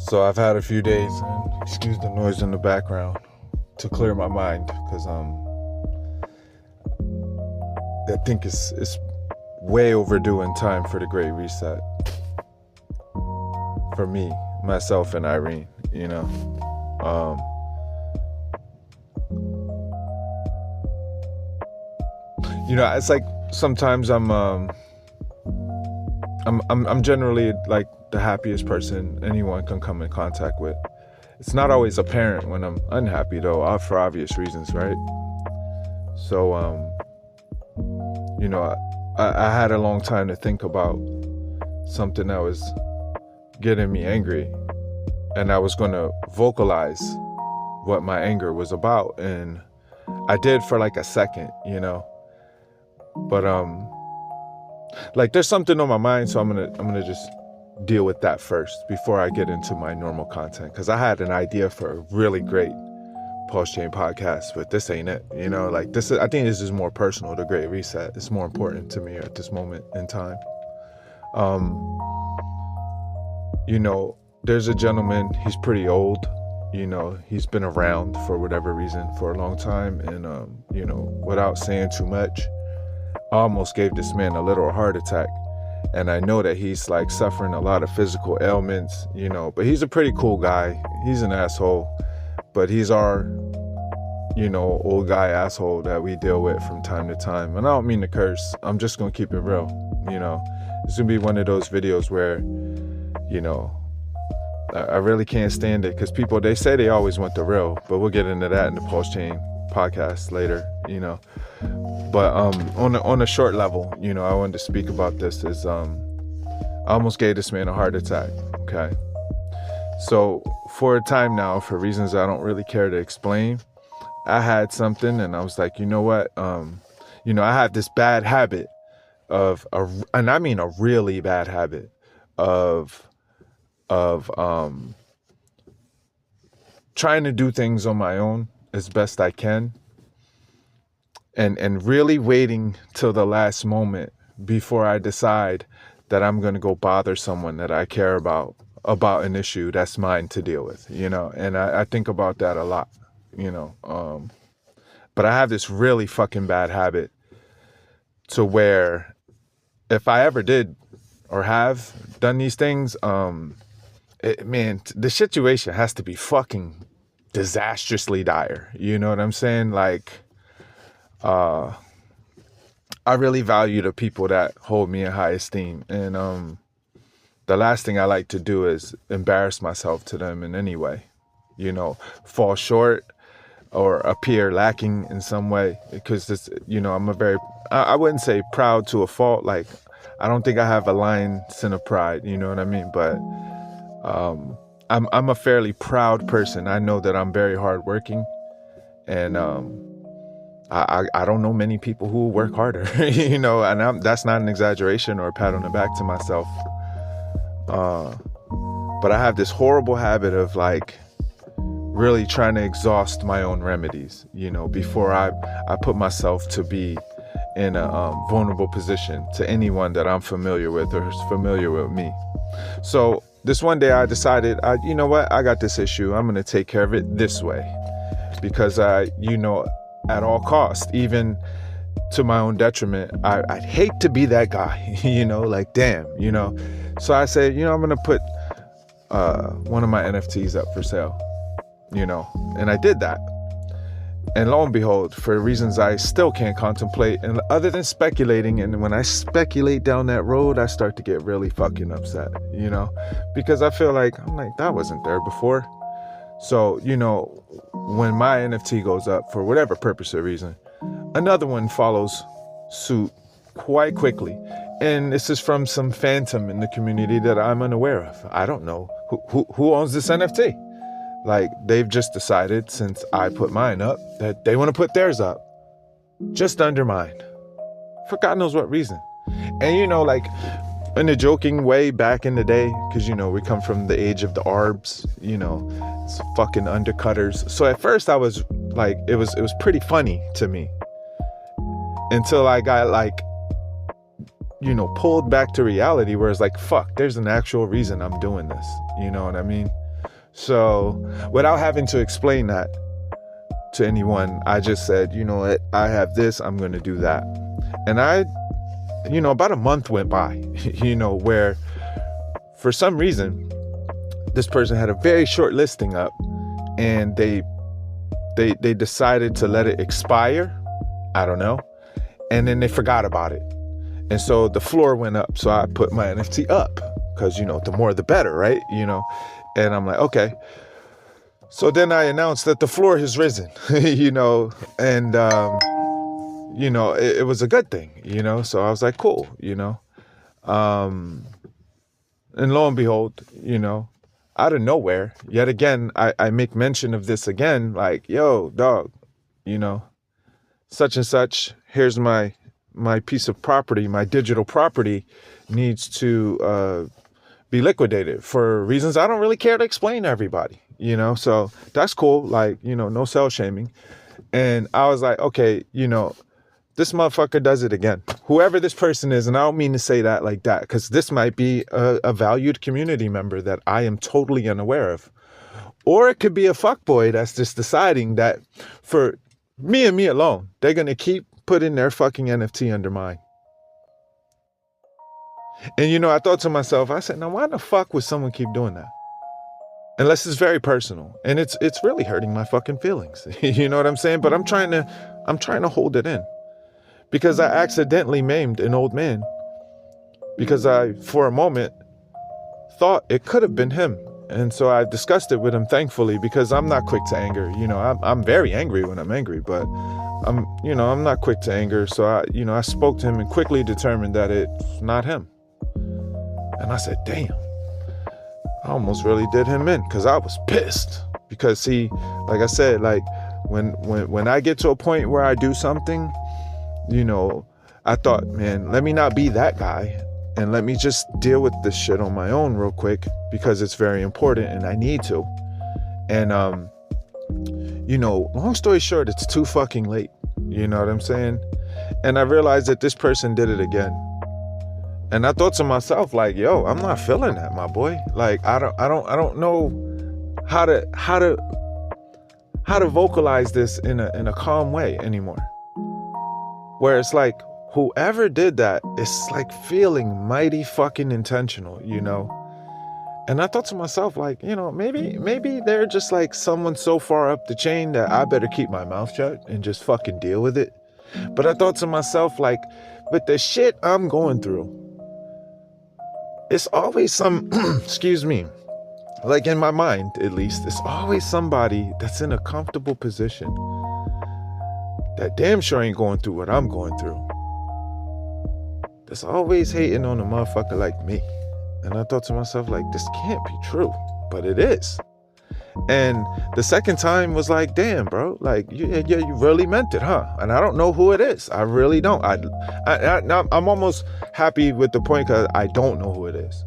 So I've had a few days, and excuse the noise in the background, to clear my mind, because I think it's way overdue in time for the Great Reset. For me, myself, and Irene, it's like sometimes I'm generally like the happiest person anyone can come in contact with. It's not always apparent when I'm unhappy though, for obvious reasons, right? So I had a long time to think about something that was getting me angry, and I was going to vocalize what my anger was about, and I did for like a second, but like there's something on my mind, so I'm gonna just deal with that first before I get into my normal content, because I had an idea for a really great Pulsechain podcast, but this ain't it. Like this is, I think this is more personal. The Great Reset, it's more important to me at this moment in time. There's a gentleman, he's pretty old, he's been around for whatever reason for a long time, and without saying too much, I almost gave this man a literal heart attack. And I know that he's like suffering a lot of physical ailments, but he's a pretty cool guy. He's an asshole, but he's our, old guy asshole that we deal with from time to time. And I don't mean to curse. I'm just going to keep it real. It's going to be one of those videos where, I really can't stand it, because people, they say they always want the real, but we'll get into that in the Pulsechain podcast later, But on a short level, I wanted to speak about this is I almost gave this man a heart attack, okay? So for a time now, for reasons I don't really care to explain, I had something, and I was like, you know what? I have this bad habit and I mean a really bad habit of trying to do things on my own as best I can. And really waiting till the last moment before I decide that I'm going to go bother someone that I care about an issue that's mine to deal with, and I think about that a lot, but I have this really fucking bad habit to where if I ever did or have done these things, the situation has to be fucking disastrously dire. You know what I'm saying? Like, I really value the people that hold me in high esteem, and the last thing I like to do is embarrass myself to them in any way, fall short or appear lacking in some way, because this, I'm a very, I wouldn't say proud to a fault. Like, I don't think I have a lion's sin of pride, you know what I mean? But I'm a fairly proud person. I know that I'm very hardworking, and I don't know many people who work harder, and that's not an exaggeration or a pat on the back to myself. But I have this horrible habit of like really trying to exhaust my own remedies, before I put myself to be in a vulnerable position to anyone that I'm familiar with or is familiar with me. So this one day I decided, you know what, I got this issue. I'm going to take care of it this way, because at all costs, even to my own detriment, I'd hate to be that guy, like, damn, So I said, I'm going to put one of my NFTs up for sale, and I did that. And lo and behold, for reasons I still can't contemplate, and other than speculating, and when I speculate down that road, I start to get really fucking upset, because I feel like, that wasn't there before. So, when my NFT goes up for whatever purpose or reason, another one follows suit quite quickly. And this is from some phantom in the community that I'm unaware of. I don't know who owns this NFT. Like, they've just decided, since I put mine up, that they want to put theirs up just under mine for God knows what reason. And like, in a joking way back in the day, because we come from the age of the ARBs, it's fucking undercutters. So at first I was like, it was pretty funny to me, until I got like, pulled back to reality, where it's like, fuck, there's an actual reason I'm doing this, you know what I mean? So without having to explain that to anyone, I just said, you know what, I have this, I'm going to do that. And about a month went by, where for some reason, this person had a very short listing up, and they decided to let it expire. I don't know. And then they forgot about it. And so the floor went up. So I put my NFT up because, the more the better, right? And I'm like, okay. So then I announced that the floor has risen, and, it was a good thing, So I was like, cool, and lo and behold, out of nowhere, yet again, I make mention of this again, like, yo, dog, such and such, here's my piece of property, my digital property needs to be liquidated for reasons I don't really care to explain to everybody, so that's cool, like, no sell shaming. And I was like, okay, this motherfucker does it again. Whoever this person is, and I don't mean to say that like that, because this might be a valued community member that I am totally unaware of. Or it could be a fuckboy that's just deciding that for me and me alone, they're going to keep putting their fucking NFT under mine. And, I thought to myself, I said, now why the fuck would someone keep doing that? Unless it's very personal. And it's really hurting my fucking feelings. You know what I'm saying? But I'm trying to hold it in. Because I accidentally maimed an old man. Because I, for a moment, thought it could have been him. And so I discussed it with him, thankfully, because I'm not quick to anger. I'm very angry when I'm angry, but I'm not quick to anger. So I spoke to him and quickly determined that it's not him. And I said, damn, I almost really did him in, because I was pissed. Because see, like I said, like when I get to a point where I do something, I thought, man, let me not be that guy, and let me just deal with this shit on my own real quick, because it's very important and I need to. And, long story short, it's too fucking late. You know what I'm saying? And I realized that this person did it again. And I thought to myself, like, yo, I'm not feeling that, my boy. Like, I don't know how to vocalize this in a calm way anymore. Where it's like, whoever did that, it's like feeling mighty fucking intentional, And I thought to myself, like, maybe they're just like someone so far up the chain that I better keep my mouth shut and just fucking deal with it. But I thought to myself, like, with the shit I'm going through, it's always some, excuse me, like in my mind, at least, it's always somebody that's in a comfortable position that damn sure ain't going through what I'm going through. That's always hating on a motherfucker like me. And I thought to myself, like, this can't be true, but it is. And the second time was like, damn, bro, like, you really meant it, huh? And I don't know who it is. I really don't. I'm almost happy with the point, because I don't know who it is,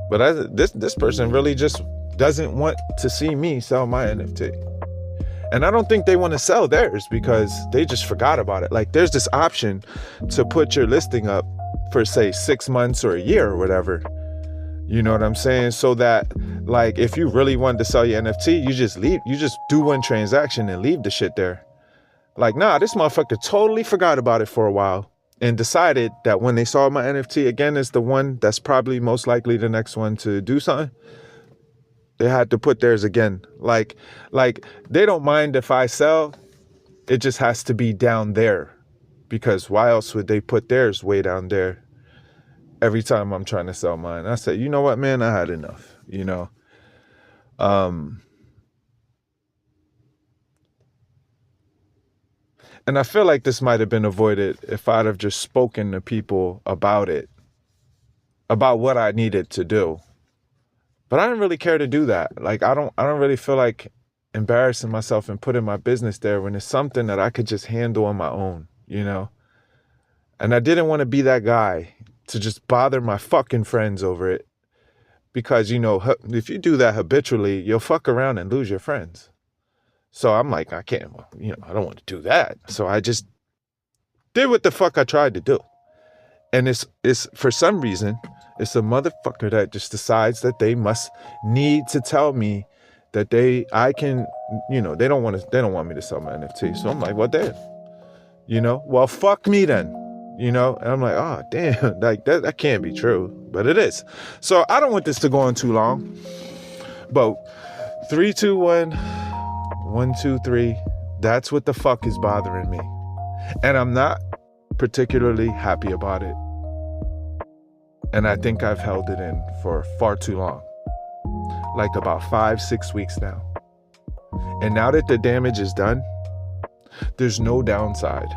But this person really just doesn't want to see me sell my NFT. And I don't think they want to sell theirs because they just forgot about it. Like, there's this option to put your listing up for, say, 6 months or a year or whatever. You know what I'm saying? So that, like, if you really wanted to sell your NFT, you just do one transaction and leave the shit there. Like, nah, this motherfucker totally forgot about it for a while and decided that when they saw my NFT again as the one that's probably most likely the next one to do something, they had to put theirs again. Like they don't mind if I sell. It just has to be down there, because why else would they put theirs way down there every time I'm trying to sell mine? I said, you know what, man, I had enough, And I feel like this might have been avoided if I'd have just spoken to people about it, about what I needed to do. But I didn't really care to do that. Like, I don't really feel like embarrassing myself and putting my business there when it's something that I could just handle on my own, And I didn't want to be that guy to just bother my fucking friends over it. Because, if you do that habitually, you'll fuck around and lose your friends. So I'm like, I can't, I don't want to do that. So I just did what the fuck I tried to do. And it's for some reason, It's a motherfucker that just decides that they must need to tell me that I can, you know, they don't want me to sell my NFT. So I'm like, well, damn, you know, well, fuck me then, you know? And I'm like, oh, damn, like that can't be true, but it is. So I don't want this to go on too long, but 3, 2, 1, 1, 2, 3, that's what the fuck is bothering me. And I'm not particularly happy about it. And I think I've held it in for far too long. Like about 5, 6 weeks now. And now that the damage is done, there's no downside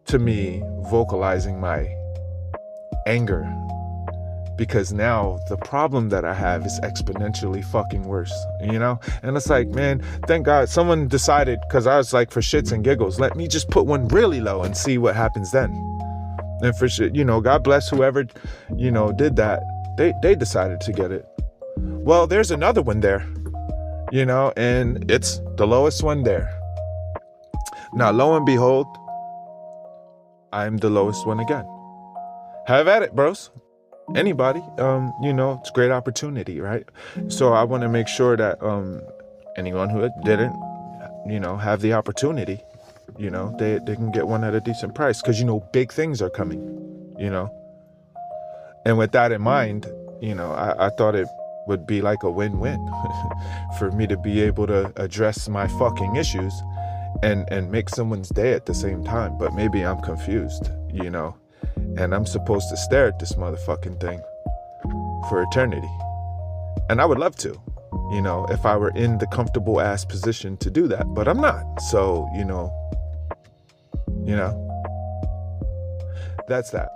to me vocalizing my anger. Because now the problem that I have is exponentially fucking worse, you know? And it's like, man, thank God someone decided, because I was like, for shits and giggles, let me just put one really low and see what happens then. And for shit, you know, God bless whoever, you know, did that. They decided to get it. Well, there's another one there, you know, and it's the lowest one there. Now, lo and behold, I'm the lowest one again. Have at it, bros. Anybody, you know, it's a great opportunity, right? So I want to make sure that anyone who didn't, you know, have the opportunity, you know, they can get one at a decent price, because, you know, big things are coming, you know. And with that in mind, you know, I thought it would be like a win-win for me to be able to address my fucking issues and make someone's day at the same time. But maybe I'm confused, you know, and I'm supposed to stare at this motherfucking thing for eternity. And I would love to, you know, if I were in the comfortable ass position to do that, but I'm not. So, you know, that's that.